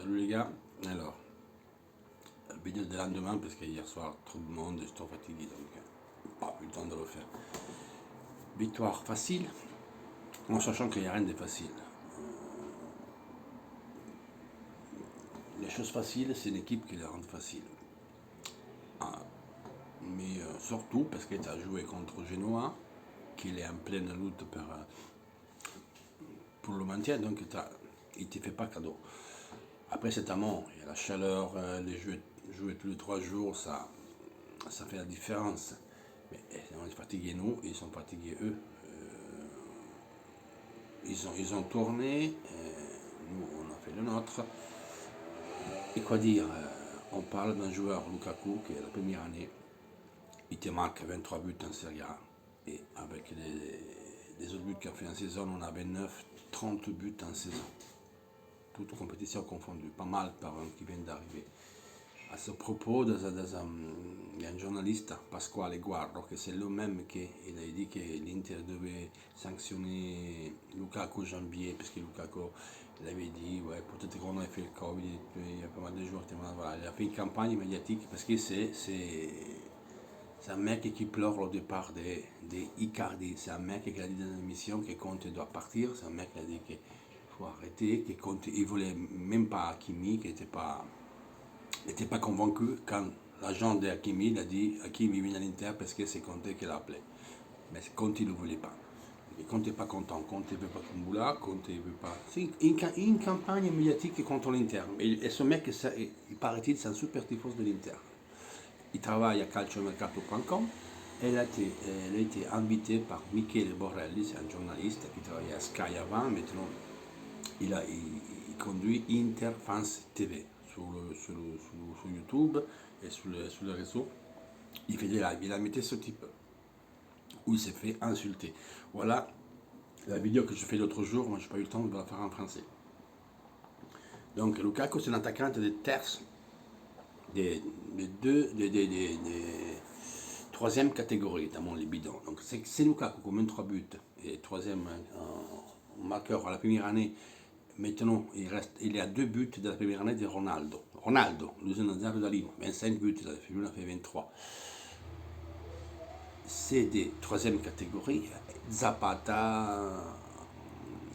Salut les gars, alors, vidéo de lendemain parce que hier soir trop de monde et je suis trop fatigué donc pas eu le temps de le faire. Victoire facile, en sachant qu'il n'y a rien de facile. Les choses faciles, c'est l'équipe qui les rend faciles. Mais surtout parce que tu as joué contre Genoa, qui est en pleine lutte pour le maintien, donc il ne te fait pas cadeau. Après c'est amont, il y a la chaleur, les jeux jouer tous les 3 jours, ça fait la différence. Mais on est fatigués nous, ils sont fatigués eux. Ils ont tourné, nous on a fait le nôtre. Et quoi dire, on parle d'un joueur, Lukaku, qui est la première année, il te marque 23 buts en Serie A. Et avec les autres buts qu'il a fait en saison, on a 29, 30 buts en saison. Toutes compétitions confondues, pas mal par un qui vient d'arriver. A ce propos, il y a un journaliste, Pasquale Guardo, che c'est le même il a dit que l'Inter devait sanctionner Lukaku en janvier, parce que Lukaku l'avait dit, ouais, peut-être qu'on a fait le Covid, il y a pas mal de joueurs qui voilà. Il a fait une campagne médiatique parce que c'est un mec qui pleure au départ de Icardi. C'est un mec qui a dit dans l'émission que Conte doit partir. C'est un mec qui a dit qu'il faut arrêter, que Conte, il voulait même pas Hakimi, qui n'était pas convaincu quand l'agent de Hakimi a dit Hakimi vient à l'Inter parce que c'est Conte qui l'a appelé. Mais Conte ne le voulait pas. Et Conte n'est pas content. Conte ne veut pas Kumbulla, Conte ne veut pas. C'est une campagne médiatique contre l'Inter. Et ce mec, il paraît-il, c'est un super tifos de l'Inter. Il travaille à calciomercato.com. Elle a été invitée par Michele Borrelli, c'est un journaliste qui travaillait à Sky avant. Maintenant, il conduit Inter Fans TV sur YouTube et sur les réseaux. Il fait des lives. Il a mis ce type où il s'est fait insulter. Voilà la vidéo que je fais l'autre jour. Moi, je n'ai pas eu le temps de la faire en français. Donc, Lukaku, c'est un attaquant de terce, des troisième catégorie, notamment les bidons. Donc, c'est Lukaku qui mène 3 buts et troisième marqueur à la première année. Maintenant, il y a 2 buts de la première année de Ronaldo. Ronaldo, l'usine da Lima, 25 buts, lui en a fait 23. C'est des troisième catégorie. Zapata,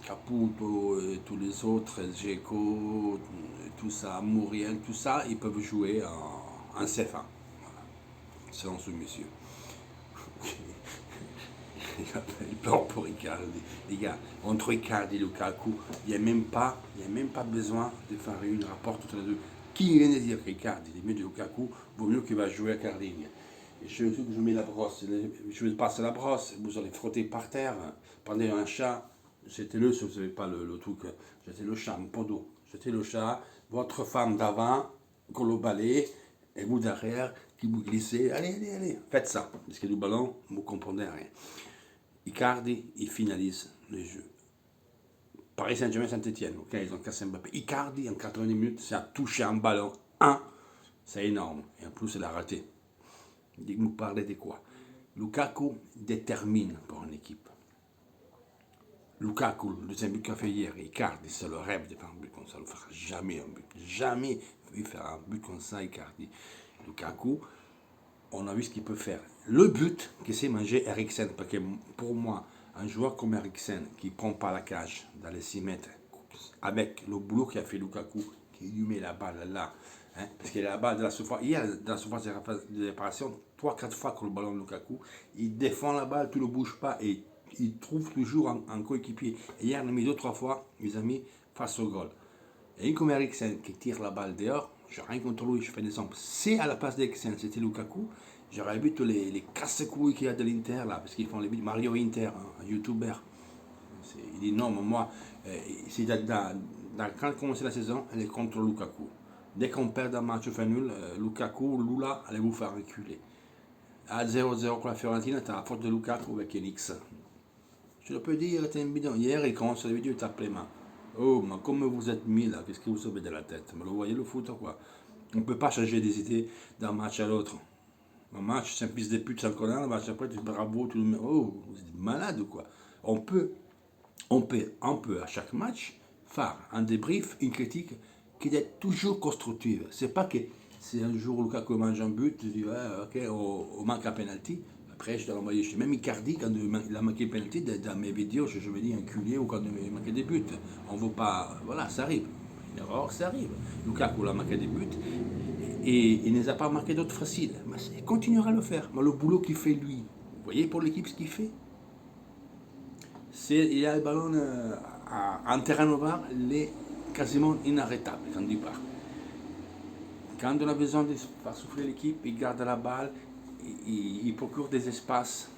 Caputo, et tous les autres, Dzeko, tout ça, Mourien, tout ça, ils peuvent jouer en CFA. Voilà. Selon ce monsieur. Il pleure pour Icardi. Les gars, entre Icardi et Lukaku, il n'y a même pas besoin de faire une rapport entre les deux. Qui vient de dire qu'Icardi, les mieux de Lukaku, vaut mieux qu'il va jouer à Cardigne. Et je mets la brosse, je vais passer la brosse, vous allez frotter par terre, prenez un chat, jetez-le si vous n'avez pas le truc, jetez le chat, un pot d'eau, jetez le chat, votre femme d'avant, qu'on le balai, et vous derrière, qui vous glissez, allez, faites ça, parce que du ballon, vous ne comprenez rien. Icardi, il finalise le jeu. Paris Saint-Germain, Saint-Etienne, ok, ils ont cassé Mbappé. Icardi, en 90 minutes, ça a touché un ballon, c'est énorme, et en plus, il a raté. Vous parlez de quoi? Lukaku détermine pour une équipe. Lukaku, le deuxième but qu'il a fait hier, Icardi, c'est le rêve de faire un but comme ça. Il ne fera jamais un but. Jamais il fera un but comme ça, Icardi. Lukaku, on a vu ce qu'il peut faire. Le but que c'est manger Eriksen, parce que pour moi, un joueur comme Eriksen qui ne prend pas la cage dans les 6 mètres, avec le boulot qu'a fait Lukaku, qui lui met la balle là, hein, parce qu'il a la balle de la surface, hier, dans la surface de réparation, 3-4 fois que le ballon de Lukaku, il défend la balle, tu ne le bouges pas et il trouve toujours un coéquipier. Et hier, il a mis 2-3 fois, les amis, face au goal. Et comme Eriksen qui tire la balle dehors, je n'ai rien contre lui, je fais des exemples. Si à la place d'Eriksen c'était Lukaku, j'aurais vu tous les casse-couilles qu'il y a de l'Inter là, parce qu'ils font les vidéos. Mario Inter, un youtubeur. Il dit non, mais moi, quand commence la saison, elle est contre Lukaku. Dès qu'on perd un match fait nul, Lukaku, Lula, allez vous faire reculer. À 0-0 contre la Fiorentina, tu as la faute de Lukaku avec Enix. Je le peux dire, t'es un bidon. Hier, il commence la vidéo, il tape les mains. Oh, mais comme vous êtes mis là, qu'est-ce que vous savez de la tête? Mais vous voyez le foot, quoi. On ne peut pas changer des idées d'un match à l'autre. Un match, c'est un fils de pute, c'est un connard, un match après, tu dis bravo, tu le mets. Oh, vous êtes malade ou quoi? On peut à chaque match faire un débrief, une critique qui doit être toujours constructive. C'est pas que c'est un jour Lukaku mange un but, tu dis, ouais, ok, on manque un penalty. Après, je dois l'envoyer chez. Même Icardi, quand il a manqué penalty, dans mes vidéos, je me dis enculé ou quand il a manqué des buts. On ne veut pas. Voilà, ça arrive. Une erreur, ça arrive. Lukaku a marqué des buts et il ne les a pas marqué d'autres faciles. Mais il continuera à le faire. Mais le boulot qu'il fait lui, vous voyez pour l'équipe ce qu'il fait, il a le ballon en terrain ouvert, il est quasiment inarrêtable quand il part. Quand on a besoin de faire souffler l'équipe, il garde la balle, il procure des espaces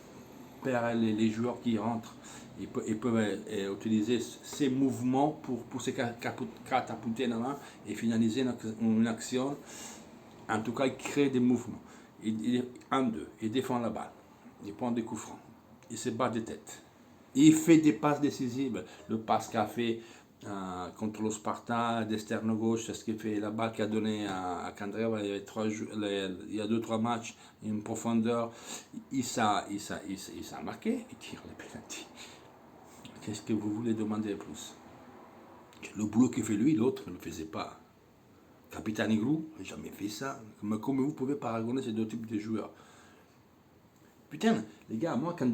pour les joueurs qui rentrent. Ils peuvent utiliser ces mouvements pour se catapulter en avant et finaliser une action. En tout cas, il crée des mouvements. Il défend la balle, il prend des coups francs, il se bat des têtes. Il fait des passes décisives. Le passe qu'a fait contre le Sparta d'externe gauche, c'est ce qu'il fait la balle qu'il a donné à Candreva il y a 2-3 matchs, une profondeur. Il s'est marqué, il tire les pénaltys. Qu'est-ce que vous voulez demander plus? Le boulot qu'il fait lui, l'autre ne le faisait pas. Capitaine Igloo n'a jamais fait ça. Mais comment vous pouvez paragonner ces deux types de joueurs? Putain, les gars, moi quand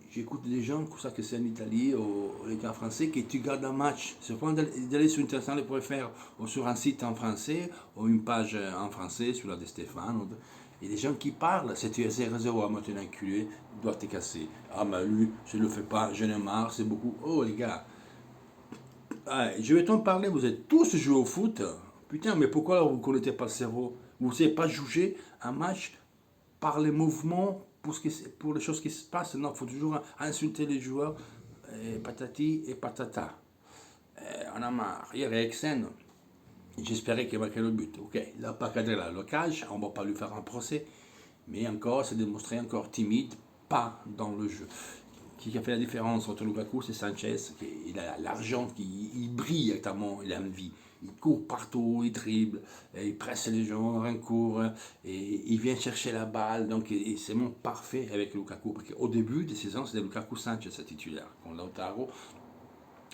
j'écoute des gens, comme ça que c'est en Italie, ou les gars français, que tu gardes un match. C'est pas d'aller sur Internet pour faire, ou sur un site en français, ou une page en français, sur la de Stéphane. Et des gens qui parlent, c'est tu es 0-0, ah, moi tu es un enculé, tu dois te casser. Ah, mais lui, je ne le fais pas, j'en ai marre, c'est beaucoup. Oh, les gars, je vais t'en parler, vous êtes tous joués au foot. Putain, mais pourquoi vous ne connaissez pas le cerveau? Vous ne savez pas juger un match par les mouvements, pour les choses qui se passent. Non, il faut toujours insulter les joueurs, et patati et patata. On a marre. Hier, Eriksen, j'espérais qu'il marquait le but. Ok, il n'a pas cadré la locage, on ne va pas lui faire un procès. Mais encore, c'est démontré encore timide, pas dans le jeu. Qui a fait la différence entre Lukaku, c'est Sanchez. Il a l'argent, il brille actuellement, il a envie. Il court partout, il dribble, il presse les gens, un court, et il vient chercher la balle. Donc c'est mon parfait avec Lukaku. Parce qu'au début de saison, c'était Lukaku Sanchez, ce titulaire. Con Lautaro,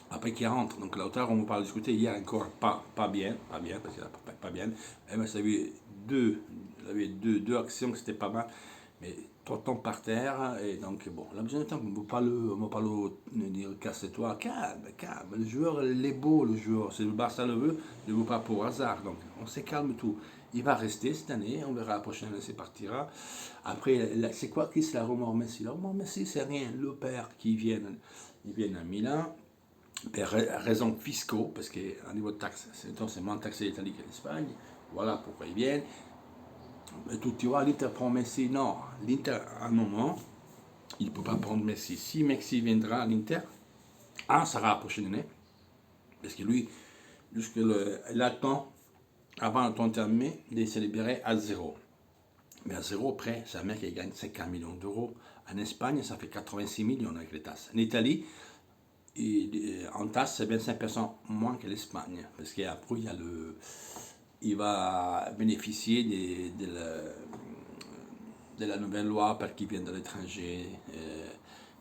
après qu'il rentre. Donc Lautaro, on va pas discuter hier encore pas bien, parce qu'il n'a pas bien. Mais ça avait deux actions que c'était pas mal. Mais tout le temps par terre, et donc bon, la besoin de temps, on ne va pas le dire casse-toi, calme, le joueur, il est beau, le joueur, c'est le Barça le veut, ne veut pas pour hasard, donc on se calme tout. Il va rester cette année, on verra la prochaine année, c'est partira. Après, c'est quoi qui c'est la remords Messi? La remords Messi, c'est rien, le père qui vient à Milan, pour raisons fiscaux, parce qu'à niveau de taxes, c'est moins taxé l'Italie que l'Espagne, voilà pourquoi ils viennent. Et tu vois, l'Inter prend Messi. Non, l'Inter, à un moment, il ne peut pas prendre Messi. Si Messi viendra à l'Inter, ça sera la prochaine année. Parce que lui, il attend, avant le temps terminé, de se libérer à zéro. Mais à zéro près, c'est un mec qui gagne 50 millions d'euros. En Espagne, ça fait 86 millions avec les tasses. En Italie, en tasse, c'est 25% moins que l'Espagne. Parce qu'après, il va bénéficier de la nouvelle loi parce qu'il vient de l'étranger.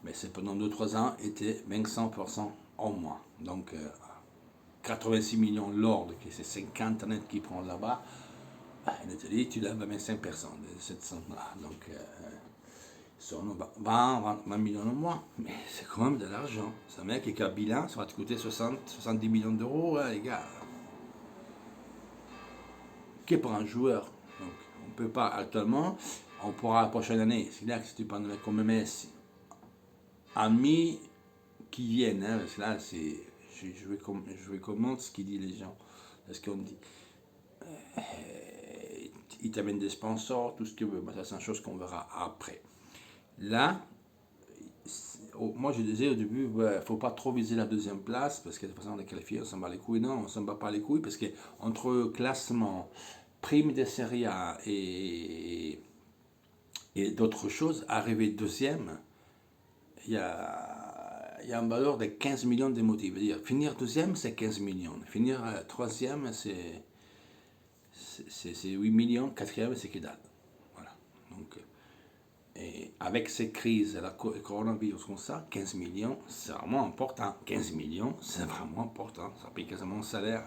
Mais c'est pendant 2-3 ans, était 25% en moins. Donc 86 millions l'ordre, que c'est 50 net qui prend là-bas. En Italie, tu lèves 25% de cette somme-là. Donc, sont 20 millions en moins. Mais c'est quand même de l'argent. C'est un mec qui a un bilan, ça va te coûter 70 millions d'euros, les gars. Qui est pour un joueur. Donc, on ne peut pas actuellement, on pourra la prochaine année. C'est là que si tu prends comme Messi, amis qui viennent, hein, parce que là, je vais comment ce qu'ils disent les gens, ce qu'on dit. Ils t'amènent des sponsors, tout ce que tu veux. Ça, c'est une chose qu'on verra après. Là, moi je disais au début, il ne faut pas trop viser la deuxième place, parce que de toute façon on est qualifié, on s'en bat les couilles. Non, on s'en bat pas les couilles, parce que entre classement, prime de Serie A et d'autres choses, arriver deuxième, il y a une valeur de 15 millions de motifs. Dire, finir deuxième, c'est 15 millions. Finir troisième, c'est 8 millions. Quatrième, c'est que dalle. Voilà. Donc, et avec ces crises, la coronavirus comme ça, 15 millions, c'est vraiment important. 15 millions, c'est vraiment important. Ça paye quasiment mon salaire.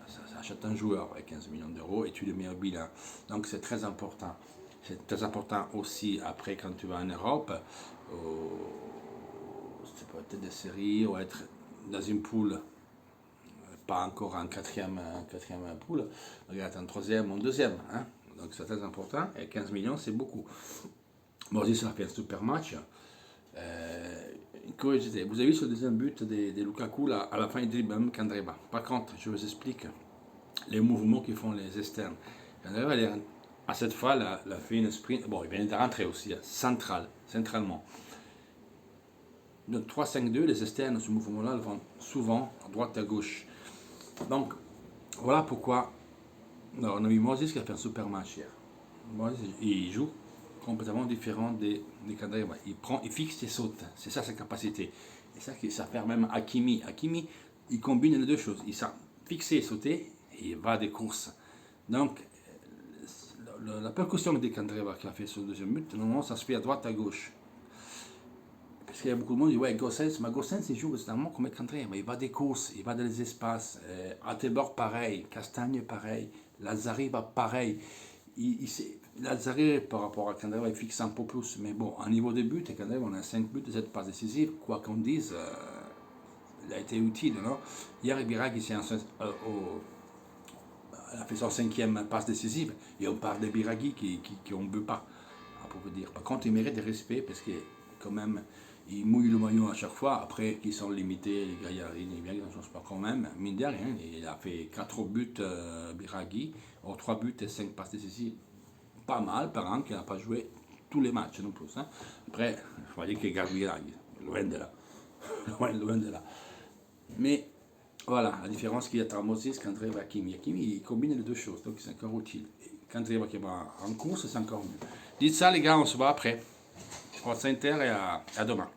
Ça achète un joueur avec 15 millions d'euros et tu le mets au bilan. Donc c'est très important. C'est très important aussi après quand tu vas en Europe, c'est peut-être des séries ou être dans une poule, pas encore en quatrième poule, regarde en troisième ou en deuxième. Hein? Donc c'est très important et 15 millions c'est beaucoup. Bon, ça a fait un super match. Une curiosité, vous avez vu ce deuxième but de Lukaku là, à la fin il dribble même Candreva. Par contre, je vous explique les mouvements qu'ils font les externes. Candreva, à cette fois, il a fait une sprint. Bon, il vient de rentrer aussi, centralement. De 3-5-2, les externes, ce mouvement-là, vont souvent à droite et à gauche. Donc, voilà pourquoi on a vu Moses qui a fait un super match hier. Moses, il joue complètement différent des Candreva. Il fixe et saute. C'est ça sa capacité. Et ça fait même Hakimi. Hakimi, il combine les deux choses. Il sait fixer et sauter et il va des courses. Donc, la percussion de Candreva qui a fait ce deuxième but, normalement, ça se fait à droite, à gauche. Parce qu'il y a beaucoup de monde qui dit, ouais, Gossens, mais Gossens, il joue exactement comme Candreva. Il va des courses, il va dans les espaces. Atebor, pareil. Castagne, pareil. Lazzari, pareil. Lazzari, par rapport à Candreva, il fixe un peu plus. Mais bon, à niveau de but, Candreva, on a 5 buts de cette passe décisive. Quoi qu'on dise, il a été utile. Non? Hier, Birag, il s'est elle a fait son 5e passe décisive et on parle de Biraghi qui on ne veut pas, pour vous dire. Par contre, il mérite de respect parce que quand même, il mouille le maillot à chaque fois. Après, qu'ils sont limités, les gaillards, ils ne changent pas quand même. Mine de rien, il a fait 4 buts Biraghi, 3 buts et 5 passes décisives. Pas mal, par an, qu'il n'a pas joué tous les matchs non plus. Hein. Après, il faut dire qu'il garde Biraghi, loin de là. loin de là. Mais voilà, la différence qu'il y a entre Moses, Candreva et Hakimi. Hakimi, il combine les deux choses, donc c'est encore utile. Candreva qui va en course, c'est encore mieux. Dites ça les gars, on se voit après. Forza Inter et à demain.